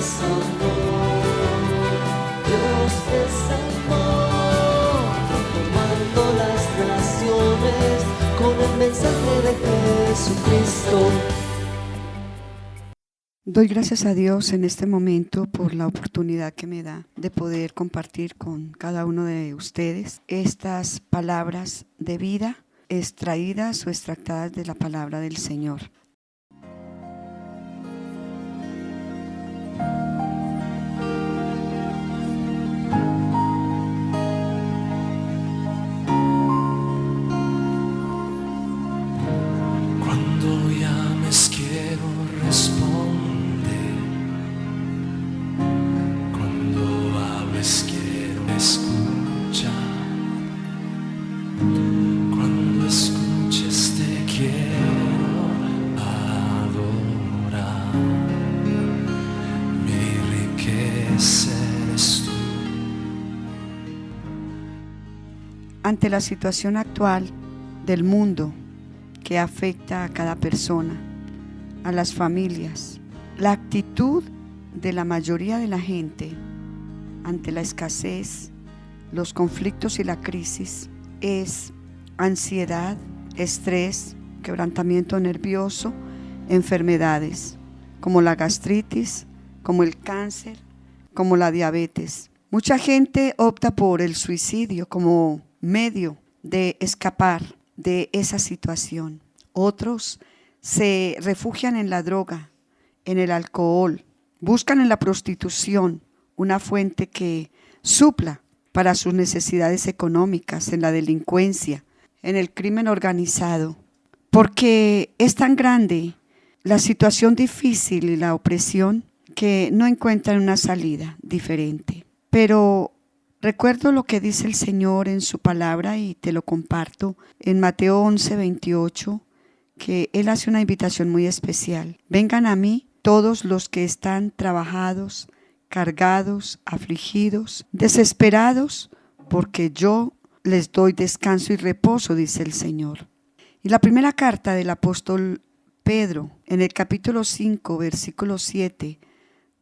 es amor, Dios es amor, transformando las naciones con el mensaje de Jesucristo. Doy gracias a Dios en este momento por la oportunidad que me da de poder compartir con cada uno de ustedes estas palabras de vida extraídas o extractadas de la palabra del Señor. Cuando llames quiero responder. Cuando hables quiero escuchar. Cuando escuches te quiero adorar. Mi riqueza eres tú. Ante la situación actual del mundo que afecta a cada persona, a las familias, la actitud de la mayoría de la gente ante la escasez, los conflictos y la crisis es ansiedad, estrés, quebrantamiento nervioso, enfermedades como la gastritis, como el cáncer, como la diabetes. Mucha gente opta por el suicidio como medio de escapar de esa situación. Otros se refugian en la droga, en el alcohol, buscan en la prostitución una fuente que supla para sus necesidades económicas, en la delincuencia, en el crimen organizado, porque es tan grande la situación difícil y la opresión que no encuentran una salida diferente. Pero recuerdo lo que dice el Señor en su palabra y te lo comparto en Mateo 11:28, que Él hace una invitación muy especial. Vengan a mí todos los que están trabajados, cargados, afligidos, desesperados, porque yo les doy descanso y reposo, dice el Señor. Y la primera carta del apóstol Pedro, en el capítulo 5, versículo 7,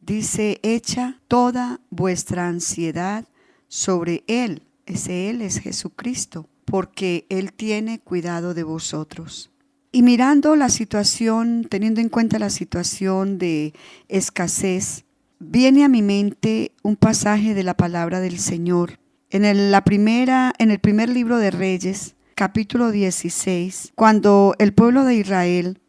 dice: echa toda vuestra ansiedad sobre Él. Ese Él es Jesucristo, porque Él tiene cuidado de vosotros. Y mirando la situación, teniendo en cuenta la situación de escasez, viene a mi mente un pasaje de la palabra del Señor. En el primer libro de Reyes, capítulo 16, cuando el pueblo de Israel,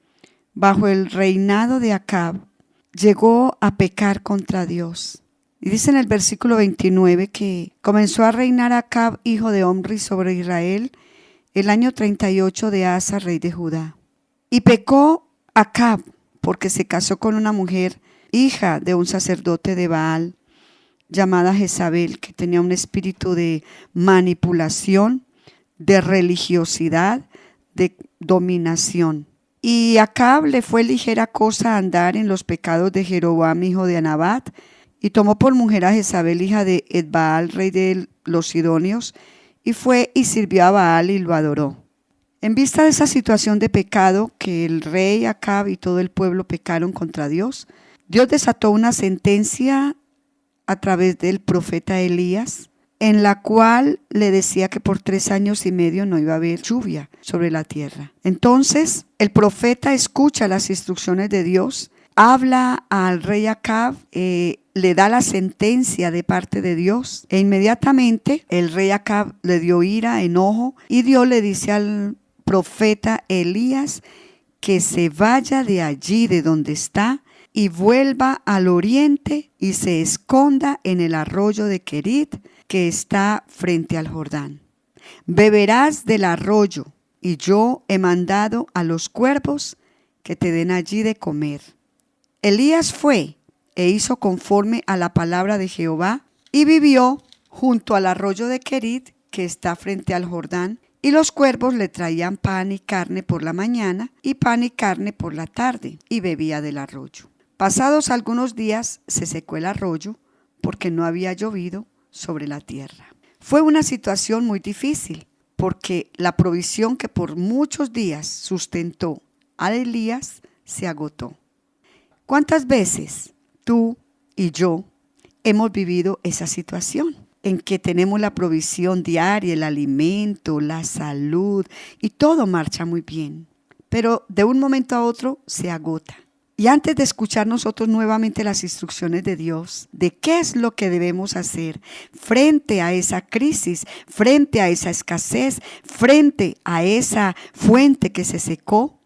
bajo el reinado de Acab, llegó a pecar contra Dios. Y dice en el versículo 29 que comenzó a reinar Acab, hijo de Omri, sobre Israel el año 38 de Asa, rey de Judá. Y pecó Acab porque se casó con una mujer, hija de un sacerdote de Baal, llamada Jezabel, que tenía un espíritu de manipulación, de religiosidad, de dominación. Y Acab le fue ligera cosa andar en los pecados de Jeroboam, hijo de Nabat, y tomó por mujer a Jezabel, hija de Edbaal, rey de los Sidonios, y fue y sirvió a Baal y lo adoró. En vista de esa situación de pecado, que el rey Acab y todo el pueblo pecaron contra Dios, Dios desató una sentencia a través del profeta Elías, en la cual le decía que por 3 años y medio no iba a haber lluvia sobre la tierra. Entonces el profeta escucha las instrucciones de Dios, habla al rey Acab, le da la sentencia de parte de Dios, e inmediatamente el rey Acab le dio ira, enojo, y Dios le dice al profeta Elías que se vaya de allí, de donde está, y vuelva al oriente y se esconda en el arroyo de Querit, que está frente al Jordán. Beberás del arroyo, y yo he mandado a los cuervos que te den allí de comer. Elías fue e hizo conforme a la palabra de Jehová, y vivió junto al arroyo de Querit, que está frente al Jordán, y los cuervos le traían pan y carne por la mañana, y pan y carne por la tarde, y bebía del arroyo. Pasados algunos días se secó el arroyo, porque no había llovido sobre la tierra. Fue una situación muy difícil, porque la provisión que por muchos días sustentó a Elías se agotó. ¿Cuántas veces tú y yo hemos vivido esa situación en que tenemos la provisión diaria, el alimento, la salud y todo marcha muy bien. Pero de un momento a otro se agota. Y antes de escuchar nosotros nuevamente las instrucciones de Dios, de qué es lo que debemos hacer frente a esa crisis, frente a esa escasez, frente a esa fuente que se secó,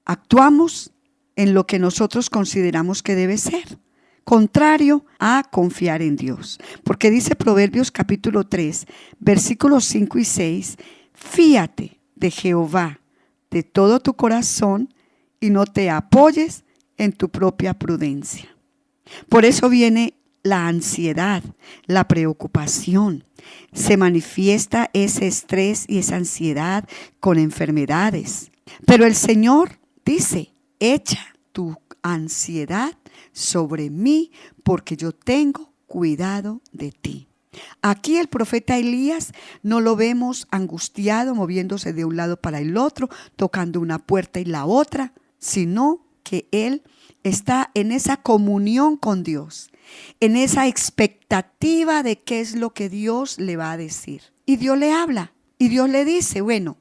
actuamos en lo que nosotros consideramos que debe ser, contrario a confiar en Dios. Porque dice Proverbios capítulo 3, versículos 5 y 6, fíate de Jehová de todo tu corazón y no te apoyes en tu propia prudencia. Por eso viene la ansiedad, la preocupación. Se manifiesta ese estrés y esa ansiedad con enfermedades. Pero el Señor dice, echa tu ansiedad sobre mí porque yo tengo cuidado de ti. Aquí el profeta Elías no lo vemos angustiado, moviéndose de un lado para el otro, tocando una puerta y la otra, sino que él está en esa comunión con Dios, en esa expectativa de qué es lo que Dios le va a decir. Y Dios le habla y Dios le dice, bueno,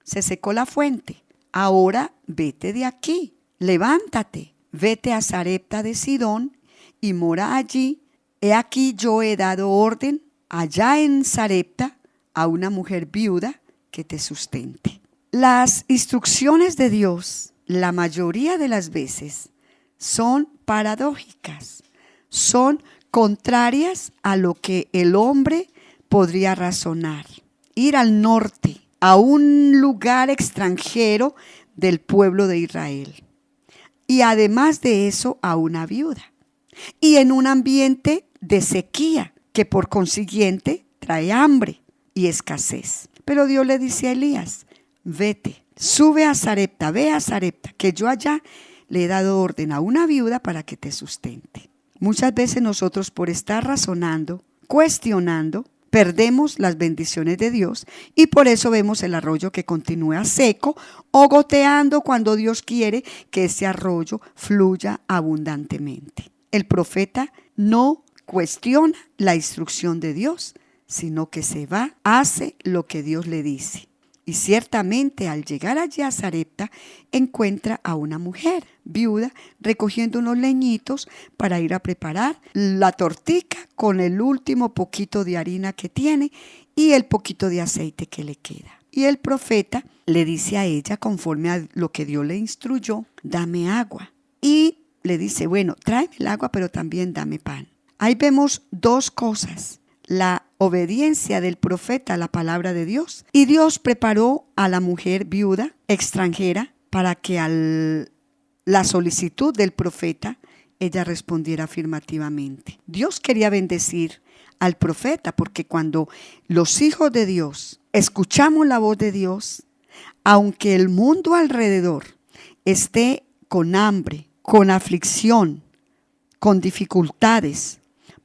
se secó la fuente, ahora vete de aquí, levántate, vete a Sarepta de Sidón y mora allí. He aquí yo he dado orden allá en Sarepta a una mujer viuda que te sustente. Las instrucciones de Dios, la mayoría de las veces, son paradójicas, son contrarias a lo que el hombre podría razonar. Ir al norte, a un lugar extranjero del pueblo de Israel. Y además de eso, a una viuda. Y en un ambiente de sequía, que por consiguiente trae hambre y escasez. Pero Dios le dice a Elías, vete, sube a Sarepta, ve a Sarepta, que yo allá le he dado orden a una viuda para que te sustente. Muchas veces nosotros, por estar razonando, cuestionando, perdemos las bendiciones de Dios y por eso vemos el arroyo que continúa seco o goteando cuando Dios quiere que ese arroyo fluya abundantemente. El profeta no cuestiona la instrucción de Dios, sino que se va, hace lo que Dios le dice. Y ciertamente al llegar allí a Sarepta, encuentra a una mujer viuda recogiendo unos leñitos para ir a preparar la tortica con el último poquito de harina que tiene y el poquito de aceite que le queda. Y el profeta le dice a ella, conforme a lo que Dios le instruyó, dame agua. Y le dice, bueno, tráeme el agua, pero también dame pan. Ahí vemos dos cosas. La obediencia del profeta a la palabra de Dios. Y Dios preparó a la mujer viuda extranjera para que a la solicitud del profeta ella respondiera afirmativamente. Dios quería bendecir al profeta porque cuando los hijos de Dios escuchamos la voz de Dios, aunque el mundo alrededor esté con hambre, con aflicción, con dificultades,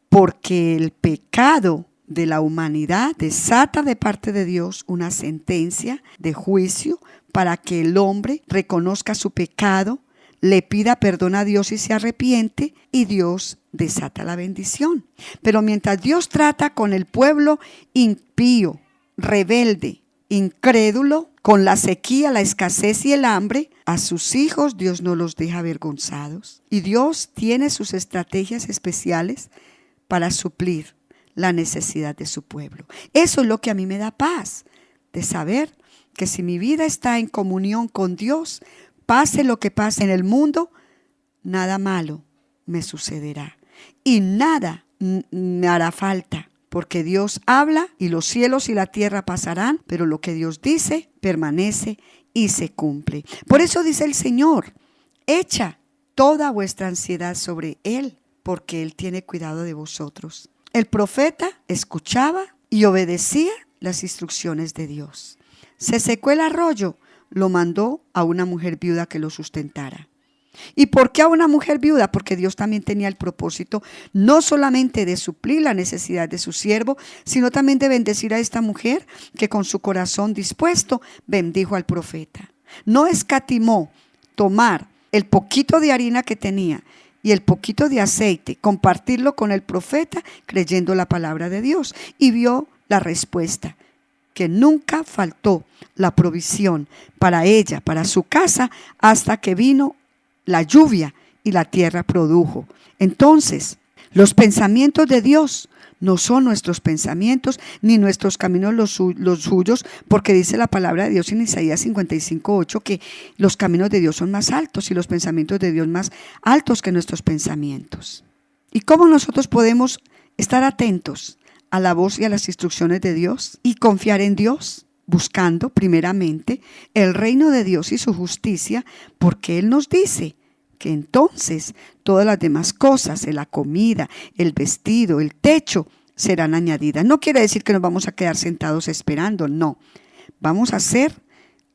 porque el pecado de la humanidad desata de parte de Dios una sentencia de juicio para que el hombre reconozca su pecado, le pida perdón a Dios y se arrepiente y Dios desata la bendición. Pero mientras Dios trata con el pueblo impío, rebelde, incrédulo, con la sequía, la escasez y el hambre, a sus hijos Dios no los deja avergonzados. Y Dios tiene sus estrategias especiales para suplir la necesidad de su pueblo. Eso es lo que a mí me da paz, de saber que si mi vida está en comunión con Dios, pase lo que pase en el mundo, nada malo me sucederá y nada me hará falta, porque Dios habla y los cielos y la tierra pasarán, pero lo que Dios dice permanece y se cumple. Por eso dice el Señor, echa toda vuestra ansiedad sobre Él, porque Él tiene cuidado de vosotros. El profeta escuchaba y obedecía las instrucciones de Dios. Se secó el arroyo, lo mandó a una mujer viuda que lo sustentara. ¿Y por qué a una mujer viuda? Porque Dios también tenía el propósito no solamente de suplir la necesidad de su siervo, sino también de bendecir a esta mujer que con su corazón dispuesto bendijo al profeta. No escatimó tomar el poquito de harina que tenía y el poquito de aceite, compartirlo con el profeta creyendo la palabra de Dios. Y vio la respuesta, que nunca faltó la provisión para ella, para su casa, hasta que vino la lluvia y la tierra produjo. Entonces, los pensamientos de Dios no son nuestros pensamientos, ni nuestros caminos los suyos, porque dice la palabra de Dios en Isaías 55:8 que los caminos de Dios son más altos y los pensamientos de Dios más altos que nuestros pensamientos. ¿Y cómo nosotros podemos estar atentos a la voz y a las instrucciones de Dios y confiar en Dios? Buscando primeramente el reino de Dios y su justicia, porque Él nos dice que entonces todas las demás cosas, la comida, el vestido, el techo, serán añadidas. No quiere decir que nos vamos a quedar sentados esperando, no. Vamos a hacer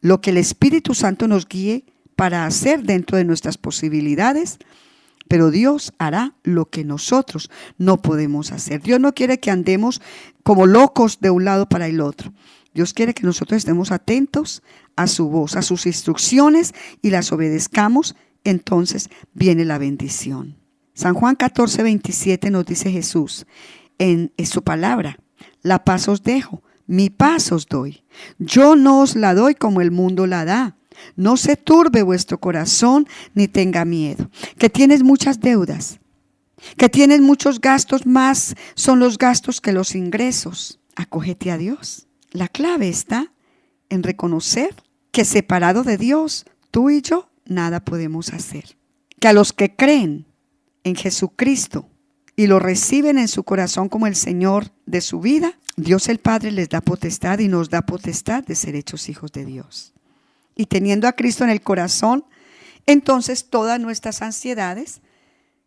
lo que el Espíritu Santo nos guíe para hacer dentro de nuestras posibilidades, pero Dios hará lo que nosotros no podemos hacer. Dios no quiere que andemos como locos de un lado para el otro. Dios quiere que nosotros estemos atentos a su voz, a sus instrucciones y las obedezcamos. Entonces viene la bendición. San Juan 14:27 nos dice Jesús en su palabra: la paz os dejo, mi paz os doy. Yo no os la doy como el mundo la da. No se turbe vuestro corazón ni tenga miedo. Que tienes muchas deudas, que tienes muchos gastos, más son los gastos que los ingresos. Acógete a Dios. La clave está en reconocer que separado de Dios, tú y yo nada podemos hacer. Que a los que creen en Jesucristo y lo reciben en su corazón como el Señor de su vida, Dios el Padre les da potestad y nos da potestad de ser hechos hijos de Dios. Y teniendo a Cristo en el corazón, entonces todas nuestras ansiedades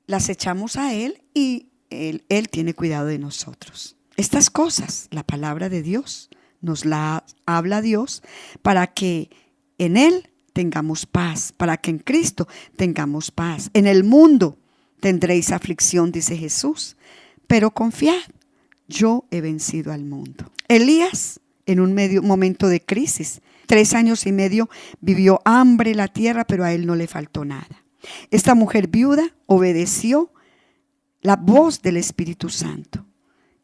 las echamos a Él y Él tiene cuidado de nosotros. Estas cosas, la palabra de Dios, nos la habla Dios para que en Él tengamos paz, para que en Cristo tengamos paz. En el mundo tendréis aflicción, dice Jesús, pero confiad, yo he vencido al mundo. Elías, en un momento de crisis, 3 años y medio vivió hambre la tierra, pero a él no le faltó nada. Esta mujer viuda obedeció la voz del Espíritu Santo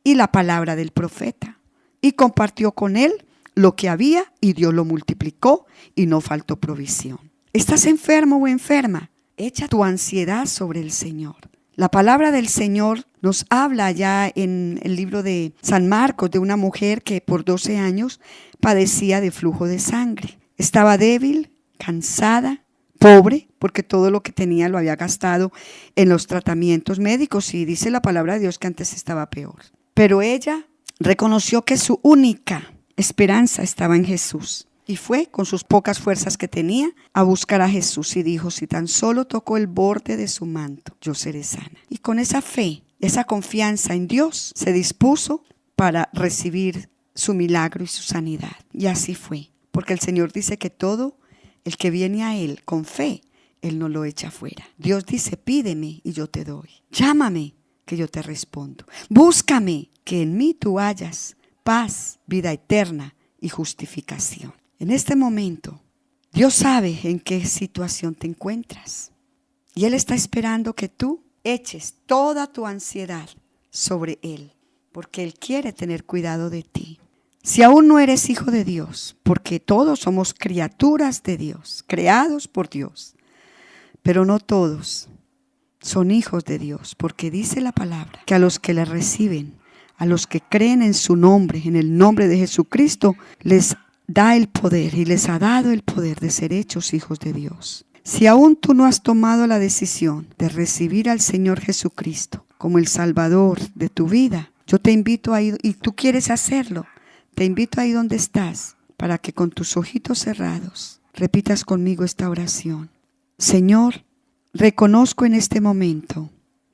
y la palabra del profeta y compartió con él lo que había y Dios lo multiplicó y no faltó provisión. ¿Estás enfermo o enferma? Echa tu ansiedad sobre el Señor. La palabra del Señor nos habla allá en el libro de San Marcos de una mujer que por 12 años padecía de flujo de sangre. Estaba débil, cansada, pobre, porque todo lo que tenía lo había gastado en los tratamientos médicos y dice la palabra de Dios que antes estaba peor. Pero ella reconoció que su única esperanza estaba en Jesús y fue con sus pocas fuerzas que tenía a buscar a Jesús y dijo: si tan solo toco el borde de su manto, yo seré sana. Y con esa fe, esa confianza en Dios, se dispuso para recibir su milagro y su sanidad. Y así fue, porque el Señor dice que todo el que viene a Él con fe, Él no lo echa fuera. Dios dice: pídeme y yo te doy. Llámame que yo te respondo. Búscame que en mí tú hallas paz, vida eterna y justificación. En este momento, Dios sabe en qué situación te encuentras y Él está esperando que tú eches toda tu ansiedad sobre Él, porque Él quiere tener cuidado de ti. Si aún no eres hijo de Dios, porque todos somos criaturas de Dios, creados por Dios, pero no todos son hijos de Dios, porque dice la palabra que a los que le reciben, a los que creen en su nombre, en el nombre de Jesucristo, les da el poder y les ha dado el poder de ser hechos hijos de Dios. Si aún tú no has tomado la decisión de recibir al Señor Jesucristo como el Salvador de tu vida, yo te invito ahí, y tú quieres hacerlo, te invito ahí donde estás, para que con tus ojitos cerrados repitas conmigo esta oración. Señor, reconozco en este momento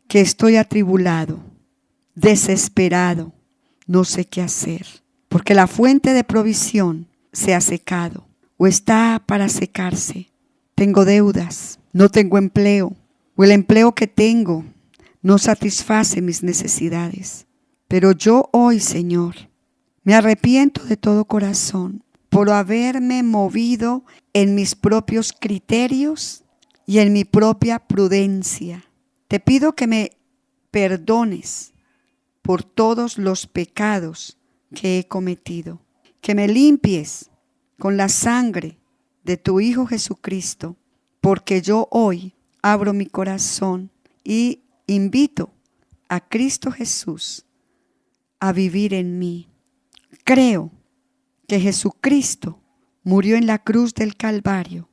que estoy atribulado, desesperado, no sé qué hacer, porque la fuente de provisión se ha secado o está para secarse. Tengo deudas, no tengo empleo, o el empleo que tengo no satisface mis necesidades. Pero yo hoy, Señor, me arrepiento de todo corazón por haberme movido en mis propios criterios y en mi propia prudencia. te pido que me perdones por todos los pecados que he cometido, que me limpies con la sangre de tu Hijo Jesucristo, porque yo hoy abro mi corazón y invito a Cristo Jesús a vivir en mí. Creo que Jesucristo murió en la cruz del Calvario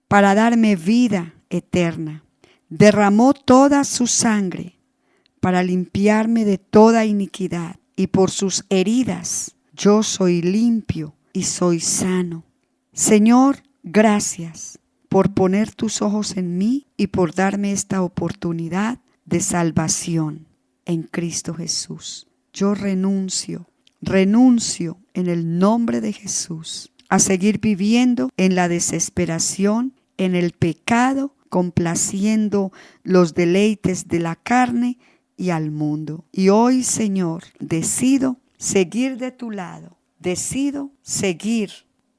para darme vida eterna. Derramó toda su sangre para limpiarme de toda iniquidad, y por sus heridas yo soy limpio y soy sano. Señor, gracias por poner tus ojos en mí y por darme esta oportunidad de salvación en Cristo Jesús. Yo renuncio en el nombre de Jesús a seguir viviendo en la desesperación, en el pecado, complaciendo los deleites de la carne y al mundo. Y hoy, Señor, decido seguir de tu lado, decido seguir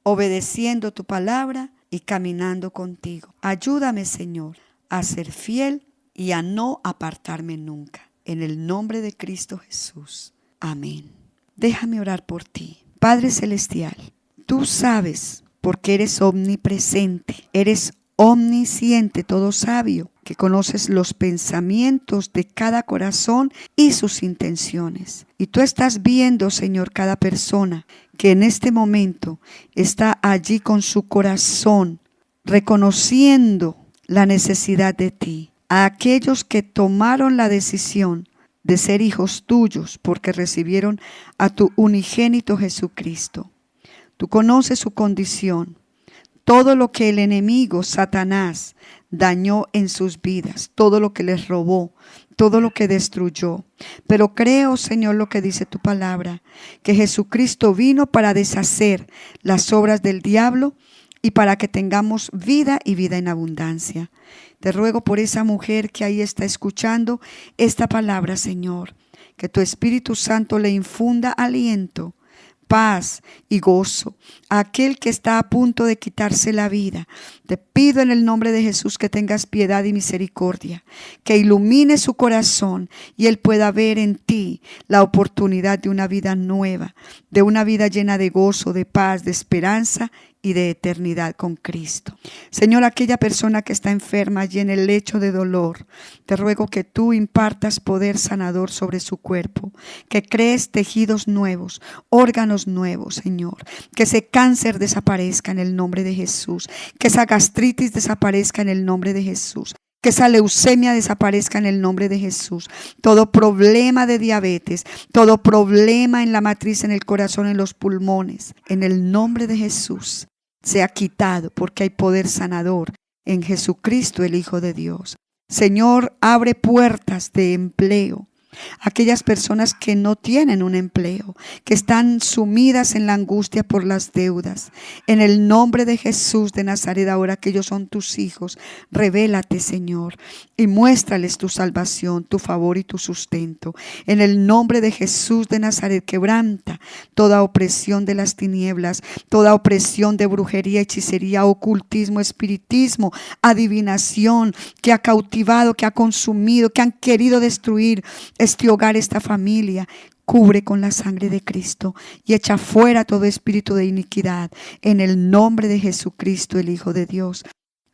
obedeciendo tu palabra y caminando contigo. Ayúdame, Señor, a ser fiel y a no apartarme nunca. En el nombre de Cristo Jesús. Amén. Déjame orar por ti. Padre Celestial, tú sabes, porque eres omnipresente, eres omnisciente, todo sabio, que conoces los pensamientos de cada corazón y sus intenciones. Y tú estás viendo, Señor, cada persona que en este momento está allí con su corazón, reconociendo la necesidad de ti. A aquellos que tomaron la decisión de ser hijos tuyos porque recibieron a tu unigénito Jesucristo. Tú conoces su condición, todo lo que el enemigo, Satanás, dañó en sus vidas, todo lo que les robó, todo lo que destruyó. Pero creo, Señor, lo que dice tu palabra, que Jesucristo vino para deshacer las obras del diablo y para que tengamos vida y vida en abundancia. Te ruego por esa mujer que ahí está escuchando esta palabra, Señor, que tu Espíritu Santo le infunda aliento, paz y gozo a aquel que está a punto de quitarse la vida. Te pido en el nombre de Jesús que tengas piedad y misericordia, que ilumine su corazón y él pueda ver en ti la oportunidad de una vida nueva, de una vida llena de gozo, de paz, de esperanza y de eternidad con Cristo. Señor, aquella persona que está enferma y en el lecho de dolor, te ruego que tú impartas poder sanador sobre su cuerpo, que crees tejidos nuevos, órganos nuevos, Señor, que ese cáncer desaparezca en el nombre de Jesús, que esa gastritis desaparezca en el nombre de Jesús, que esa leucemia desaparezca en el nombre de Jesús. Todo problema de diabetes, todo problema en la matriz, en el corazón, en los pulmones, en el nombre de Jesús, sea quitado, porque hay poder sanador en Jesucristo, el Hijo de Dios. Señor, abre puertas de empleo. Aquellas personas que no tienen un empleo, que están sumidas en la angustia por las deudas. En el nombre de Jesús de Nazaret, ahora que ellos son tus hijos, revélate, Señor, y muéstrales tu salvación, tu favor y tu sustento. En el nombre de Jesús de Nazaret, quebranta toda opresión de las tinieblas, toda opresión de brujería, hechicería, ocultismo, espiritismo, adivinación, que ha cautivado, que ha consumido, que han querido destruir este hogar, esta familia. Cubre con la sangre de Cristo y echa fuera todo espíritu de iniquidad en el nombre de Jesucristo, el Hijo de Dios.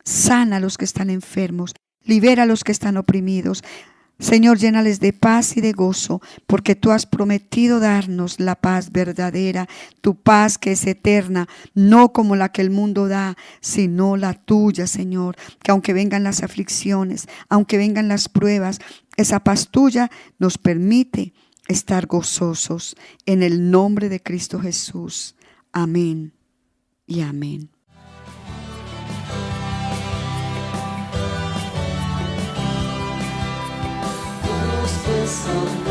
Sana a los que están enfermos, libera a los que están oprimidos. Señor, llénales de paz y de gozo, porque tú has prometido darnos la paz verdadera, tu paz que es eterna, no como la que el mundo da, sino la tuya, Señor. Que aunque vengan las aflicciones, aunque vengan las pruebas, esa paz tuya nos permite estar gozosos en el nombre de Cristo Jesús. Amén y amén. Song.